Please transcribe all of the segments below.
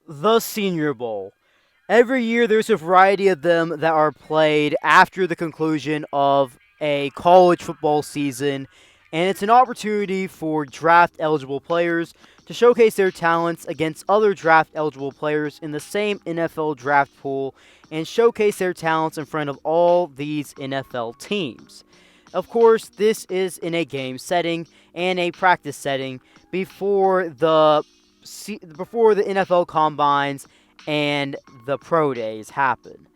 The Senior Bowl. Every year there's a variety of them that are played after the conclusion of a college football season, and it's an opportunity for draft eligible players to showcase their talents against other draft eligible players in the same NFL draft pool and showcase their talents in front of all these NFL teams. Of course, this is in a game setting and a practice setting before the NFL combines and the pro days happen.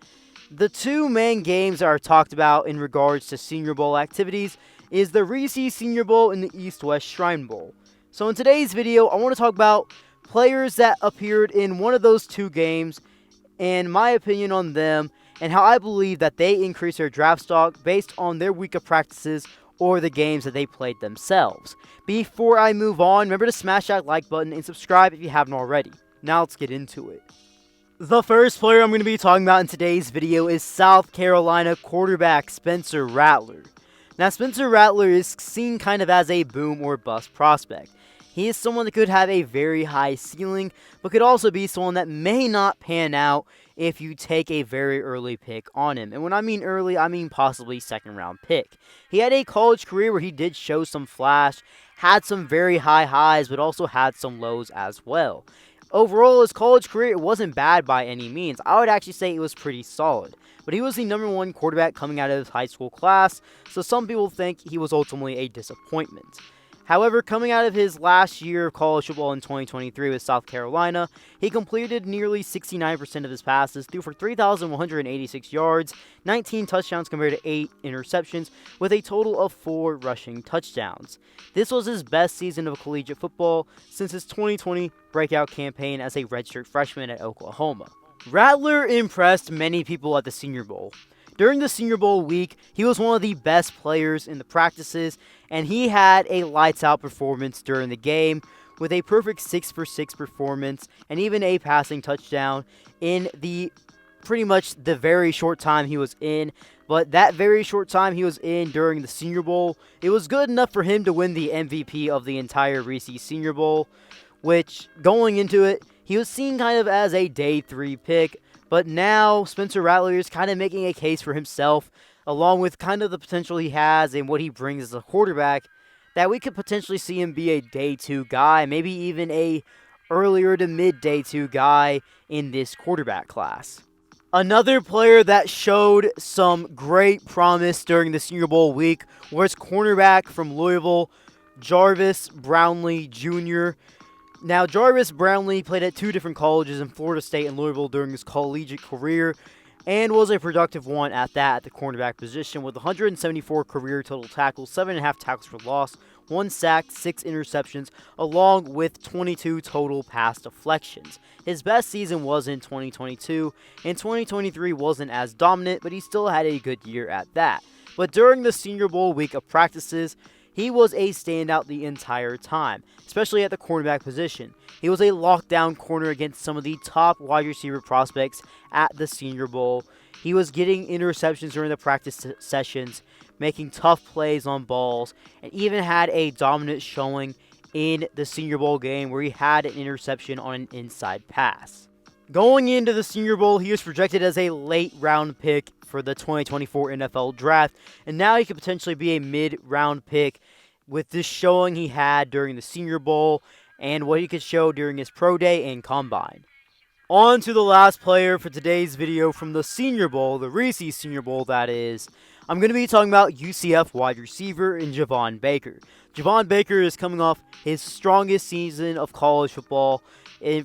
The two main games that are talked about in regards to Senior Bowl activities is the Reese Senior Bowl and the East-West Shrine Bowl. So in today's video, I want to talk about players that appeared in one of those two games and my opinion on them and how I believe that they increase their draft stock based on their week of practices or the games that they played themselves. Before I move on, remember to smash that like button and subscribe if you haven't already. Now let's get into it. The first player I'm going to be talking about in today's video is South Carolina quarterback Spencer Rattler. Now, Spencer Rattler is seen kind of as a boom or bust prospect. He is someone that could have a very high ceiling, but could also be someone that may not pan out if you take a very early pick on him. And when I mean early, I mean possibly second round pick. He had a college career where he did show some flash, had some very high highs, but also had some lows as well. Overall, his college career, it wasn't bad by any means. I would actually say it was pretty solid. But he was the number one quarterback coming out of his high school class, so some people think he was ultimately a disappointment. However, coming out of his last year of college football in 2023 with South Carolina, he completed nearly 69% of his passes, threw for 3,186 yards, 19 touchdowns compared to 8 interceptions, with a total of 4 rushing touchdowns. This was his best season of collegiate football since his 2020 breakout campaign as a redshirt freshman at Oklahoma. Rattler impressed many people at the Senior Bowl. During the Senior Bowl week, he was one of the best players in the practices, and he had a lights-out performance during the game with a perfect 6-for-6 performance and even a passing touchdown in pretty much the very short time he was in. But that very short time he was in during the Senior Bowl, it was good enough for him to win the MVP of the entire Reese Senior Bowl, which, going into it, he was seen kind of as a day 3 pick. But now, Spencer Rattler is kind of making a case for himself, along with kind of the potential he has and what he brings as a quarterback, that we could potentially see him be a day 2 guy, maybe even a earlier to mid day 2 guy in this quarterback class. Another player that showed some great promise during the Senior Bowl week was cornerback from Louisville, Jarvis Brownlee Jr. Now, Jarvis Brownlee played at 2 different colleges in Florida State and Louisville during his collegiate career and was a productive one at that at the cornerback position with 174 career total tackles, 7.5 tackles for loss, 1 sack, 6 interceptions, along with 22 total pass deflections. His best season was in 2022, and 2023 wasn't as dominant, but he still had a good year at that. But during the Senior Bowl week of practices, he was a standout the entire time, especially at the cornerback position. He was a lockdown corner against some of the top wide receiver prospects at the Senior Bowl. He was getting interceptions during the practice sessions, making tough plays on balls, and even had a dominant showing in the Senior Bowl game where he had an interception on an inside pass. Going into the Senior Bowl, he was projected as a late round pick for the 2024 NFL Draft, and now he could potentially be a mid-round pick with this showing he had during the Senior Bowl and what he could show during his Pro Day and Combine. On to the last player for today's video from the Senior Bowl, the Reese Senior Bowl that is. I'm going to be talking about UCF wide receiver in Javon Baker. Javon Baker is coming off his strongest season of college football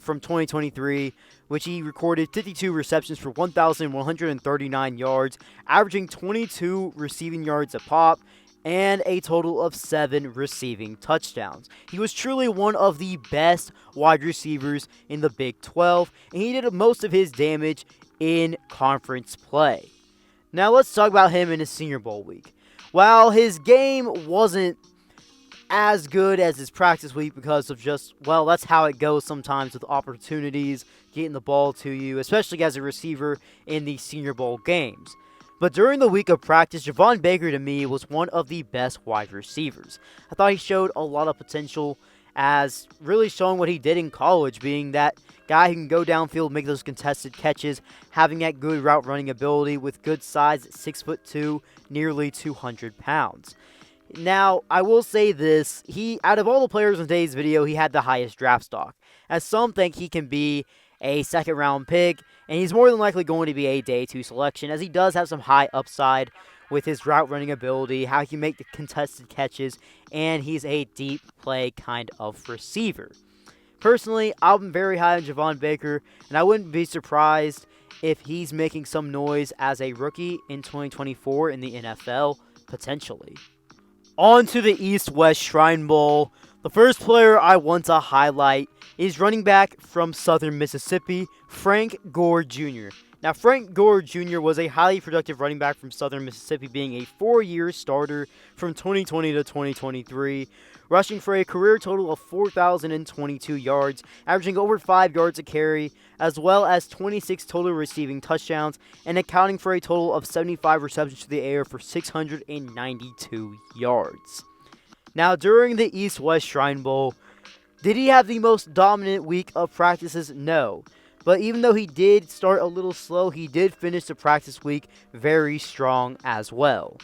from 2023, which he recorded 52 receptions for 1,139 yards, averaging 22 receiving yards a pop, and a total of 7 receiving touchdowns. He was truly one of the best wide receivers in the Big 12, and he did most of his damage in conference play. Now let's talk about him in his Senior Bowl week. While his game wasn't as good as his practice week because of just, well, that's how it goes sometimes with opportunities getting the ball to you, especially as a receiver in the Senior Bowl games. But during the week of practice, Javon Baker to me was one of the best wide receivers. I thought he showed a lot of potential as really showing what he did in college, being that guy who can go downfield, make those contested catches, having that good route running ability with good size at 6'2", nearly 200 pounds. Now, I will say this, out of all the players in today's video, he had the highest draft stock, as some think he can be a second-round pick, and he's more than likely going to be a day 2 selection, as he does have some high upside with his route running ability, how he can make the contested catches, and he's a deep play kind of receiver. Personally, I'm very high on Javon Baker, and I wouldn't be surprised if he's making some noise as a rookie in 2024 in the NFL, potentially. On to the East-West Shrine Bowl. The first player I want to highlight is running back from Southern Mississippi, Frank Gore Jr. Now, Frank Gore Jr. was a highly productive running back from Southern Mississippi, being a 4-year starter from 2020 to 2023, rushing for a career total of 4,022 yards, averaging over 5 yards a carry, as well as 26 total receiving touchdowns, and accounting for a total of 75 receptions to the air for 692 yards. Now, during the East-West Shrine Bowl, did he have the most dominant week of practices? No. But even though he did start a little slow, he did finish the practice week very strong as well.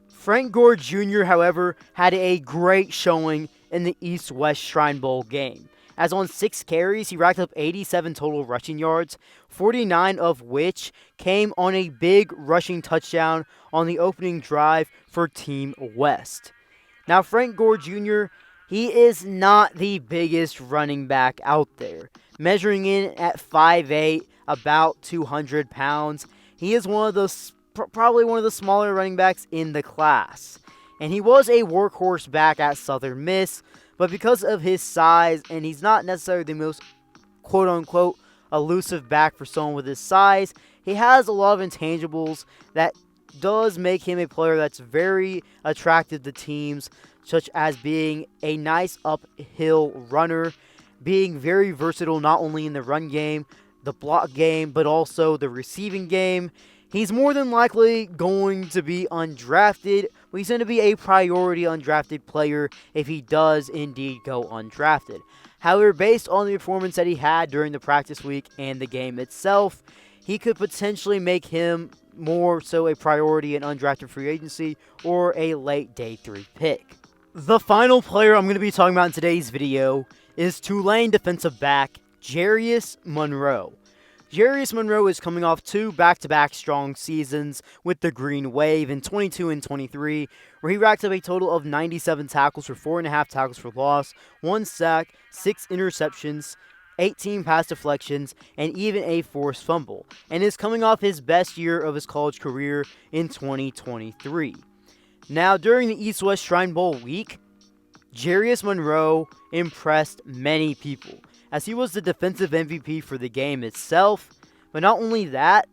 Frank Gore Jr., however, had a great showing in the East-West Shrine Bowl game, as on 6 carries, he racked up 87 total rushing yards, 49 of which came on a big rushing touchdown on the opening drive for Team West. Now, Frank Gore Jr., he is not the biggest running back out there. Measuring in at 5'8", about 200 pounds, he is probably one of the smaller running backs in the class. And he was a workhorse back at Southern Miss, but because of his size, and he's not necessarily the most quote-unquote elusive back for someone with his size, he has a lot of intangibles that does make him a player that's very attractive to teams, such as being a nice uphill runner, being very versatile not only in the run game, the block game, but also the receiving game. He's more than likely going to be undrafted, but he's going to be a priority undrafted player if he does indeed go undrafted. However, based on the performance that he had during the practice week and the game itself, he could potentially make him more so a priority in undrafted free agency or a late day 3 pick. The final player I'm going to be talking about in today's video is Tulane defensive back Jarius Monroe. Jarius Monroe is coming off 2 back-to-back strong seasons with the Green Wave in 22 and 23, where he racked up a total of 97 tackles for 4.5 tackles for loss, 1 sack, 6 interceptions, 18 pass deflections, and even a forced fumble, and is coming off his best year of his college career in 2023. Now, during the East-West Shrine Bowl week, Jarius Monroe impressed many people, as he was the defensive MVP for the game itself. But not only that,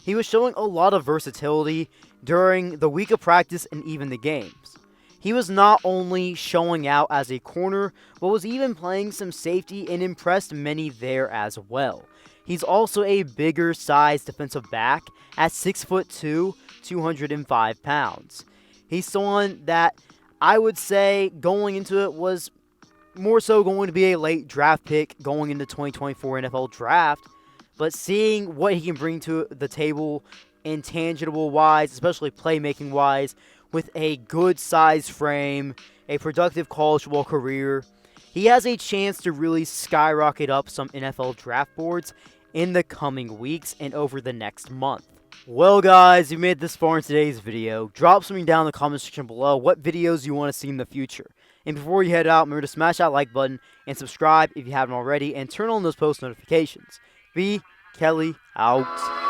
he was showing a lot of versatility during the week of practice and even the games. He was not only showing out as a corner, but was even playing some safety and impressed many there as well. He's also a bigger sized defensive back at 6'2", 205 pounds. He's someone that I would say going into it was more so going to be a late draft pick going into 2024 NFL draft, but seeing what he can bring to the table intangible-wise, especially playmaking-wise, with a good size frame, a productive college football career, he has a chance to really skyrocket up some NFL draft boards in the coming weeks and over the next month. Well guys, you made this far in today's video. Drop something down in the comment section below what videos you want to see in the future. And before you head out, remember to smash that like button and subscribe if you haven't already, and turn on those post notifications. B. Kelly out.